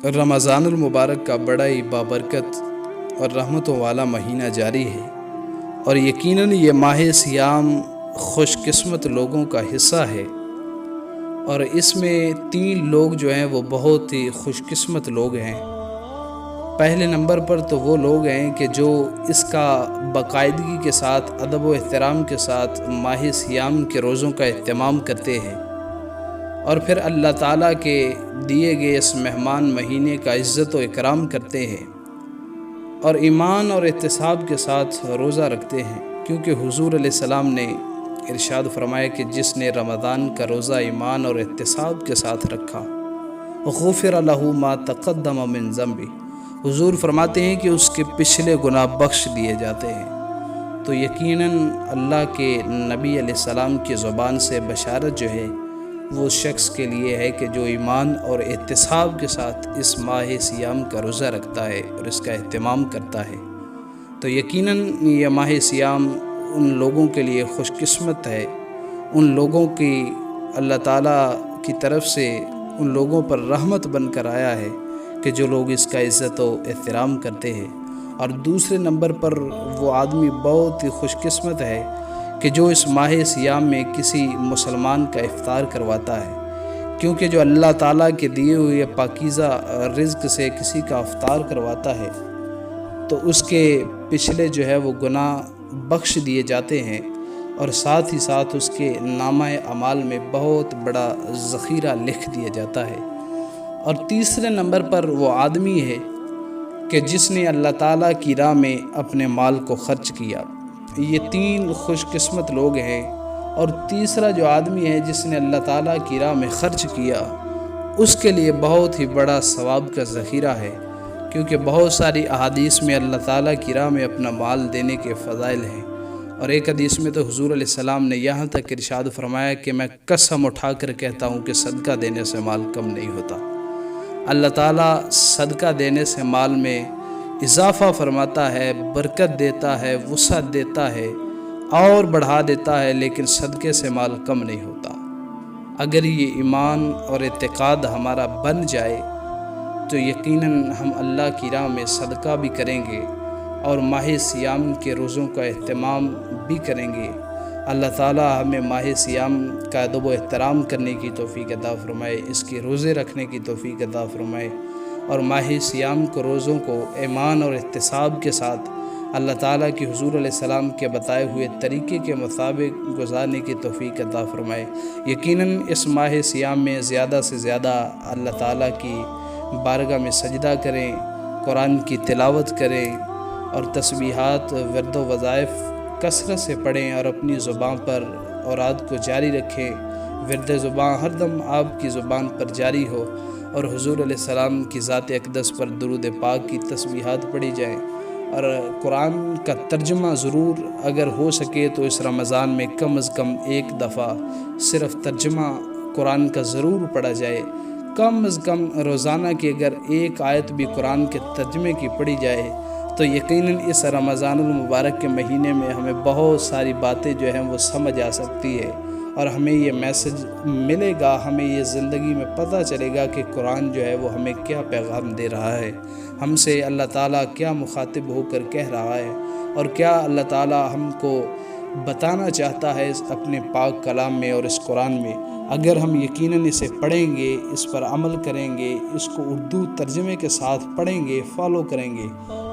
رمضان المبارک کا بڑا ہی بابرکت اور رحمتوں والا مہینہ جاری ہے، اور یقیناً یہ ماہ صیام خوش قسمت لوگوں کا حصہ ہے، اور اس میں 3 لوگ جو ہیں وہ بہت ہی خوش قسمت لوگ ہیں۔ پہلے نمبر پر تو وہ لوگ ہیں کہ جو اس کا باقاعدگی کے ساتھ ادب و احترام کے ساتھ ماہ صیام کے روزوں کا اہتمام کرتے ہیں، اور پھر اللہ تعالیٰ کے دیے گئے اس مہمان مہینے کا عزت و اکرام کرتے ہیں، اور ایمان اور احتساب کے ساتھ روزہ رکھتے ہیں، کیونکہ حضور علیہ السلام نے ارشاد فرمایا کہ جس نے رمضان کا روزہ ایمان اور احتساب کے ساتھ رکھا غفر لہ ما تقدم من ذنبہ، حضور فرماتے ہیں کہ اس کے پچھلے گناہ بخش دیے جاتے ہیں۔ تو یقیناً اللہ کے نبی علیہ السلام کی زبان سے بشارت جو ہے وہ شخص کے لیے ہے کہ جو ایمان اور احتساب کے ساتھ اس ماہ صیام کا روزہ رکھتا ہے اور اس کا اہتمام کرتا ہے۔ تو یقیناً یہ ماہ صیام ان لوگوں کے لیے خوش قسمت ہے، ان لوگوں کی اللہ تعالیٰ کی طرف سے ان لوگوں پر رحمت بن کر آیا ہے کہ جو لوگ اس کا عزت و احترام کرتے ہیں۔ اور دوسرے نمبر پر وہ آدمی بہت ہی خوش قسمت ہے کہ جو اس ماہ صیام میں کسی مسلمان کا افطار کرواتا ہے، کیونکہ جو اللہ تعالیٰ کے دیے ہوئے پاکیزہ رزق سے کسی کا افطار کرواتا ہے تو اس کے پچھلے جو ہے وہ گناہ بخش دیے جاتے ہیں، اور ساتھ ہی ساتھ اس کے نامہ اعمال میں بہت بڑا ذخیرہ لکھ دیا جاتا ہے۔ اور تیسرے نمبر پر وہ آدمی ہے کہ جس نے اللہ تعالیٰ کی راہ میں اپنے مال کو خرچ کیا۔ یہ 3 خوش قسمت لوگ ہیں، اور تیسرا جو آدمی ہے جس نے اللہ تعالیٰ کی راہ میں خرچ کیا، اس کے لیے بہت ہی بڑا ثواب کا ذخیرہ ہے، کیونکہ بہت ساری احادیث میں اللہ تعالیٰ کی راہ میں اپنا مال دینے کے فضائل ہیں، اور ایک حدیث میں تو حضور علیہ السلام نے یہاں تک ارشاد فرمایا کہ میں قسم اٹھا کر کہتا ہوں کہ صدقہ دینے سے مال کم نہیں ہوتا۔ اللہ تعالیٰ صدقہ دینے سے مال میں اضافہ فرماتا ہے، برکت دیتا ہے، وسعت دیتا ہے اور بڑھا دیتا ہے، لیکن صدقے سے مال کم نہیں ہوتا۔ اگر یہ ایمان اور اعتقاد ہمارا بن جائے تو یقیناً ہم اللہ کی راہ میں صدقہ بھی کریں گے اور ماہ صیام کے روزوں کا اہتمام بھی کریں گے۔ اللہ تعالیٰ ہمیں ماہ صیام کا ادب و احترام کرنے کی توفیق عطا فرمائے، اس کے روزے رکھنے کی توفیق عطا فرمائے، اور ماہ صیام کو روزوں کو ایمان اور احتساب کے ساتھ اللہ تعالیٰ کی حضور علیہ السلام کے بتائے ہوئے طریقے کے مطابق گزارنے کی توفیق عطا فرمائے۔ یقیناً اس ماہ صیام میں زیادہ سے زیادہ اللہ تعالیٰ کی بارگاہ میں سجدہ کریں، قرآن کی تلاوت کریں، اور تسبیحات، ورد و وظائف کثرت سے پڑھیں، اور اپنی زبان پر اوراد کو جاری رکھیں۔ ورد زبان ہر دم آپ کی زبان پر جاری ہو، اور حضور علیہ السلام کی ذات اقدس پر درود پاک کی تسبیحات پڑھی جائیں، اور قرآن کا ترجمہ ضرور اگر ہو سکے تو اس رمضان میں کم از کم 1 دفعہ صرف ترجمہ قرآن کا ضرور پڑھا جائے۔ کم از کم روزانہ کی اگر 1 آیت بھی قرآن کے ترجمے کی پڑھی جائے تو یقیناً اس رمضان المبارک کے مہینے میں ہمیں بہت ساری باتیں جو ہیں وہ سمجھ آ سکتی ہے، اور ہمیں یہ میسج ملے گا، ہمیں یہ زندگی میں پتہ چلے گا کہ قرآن جو ہے وہ ہمیں کیا پیغام دے رہا ہے، ہم سے اللہ تعالیٰ کیا مخاطب ہو کر کہہ رہا ہے، اور کیا اللہ تعالیٰ ہم کو بتانا چاہتا ہے اس اپنے پاک کلام میں اور اس قرآن میں۔ اگر ہم یقیناً اسے پڑھیں گے، اس پر عمل کریں گے، اس کو اردو ترجمے کے ساتھ پڑھیں گے، فالو کریں گے،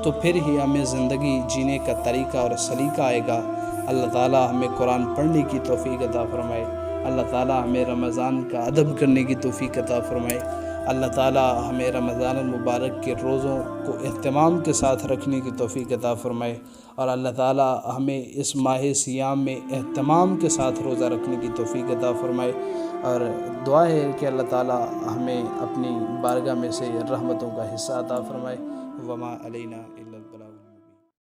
تو پھر ہی ہمیں زندگی جینے کا طریقہ اور سلیقہ آئے گا۔ اللہ تعالیٰ ہمیں قرآن پڑھنے کی توفیق عطا فرمائے، اللہ تعالیٰ ہمیں رمضان کا ادب کرنے کی توفیق عطا فرمائے، اللہ تعالیٰ ہمیں رمضان المبارک کے روزوں کو اہتمام کے ساتھ رکھنے کی توفیق عطا فرمائے، اور اللہ تعالیٰ ہمیں اس ماہ صیام میں اہتمام کے ساتھ روزہ رکھنے کی توفیق عطا فرمائے، اور دعا ہے کہ اللہ تعالیٰ ہمیں اپنی بارگاہ میں سے رحمتوں کا حصہ عطا فرمائے۔ وما علینا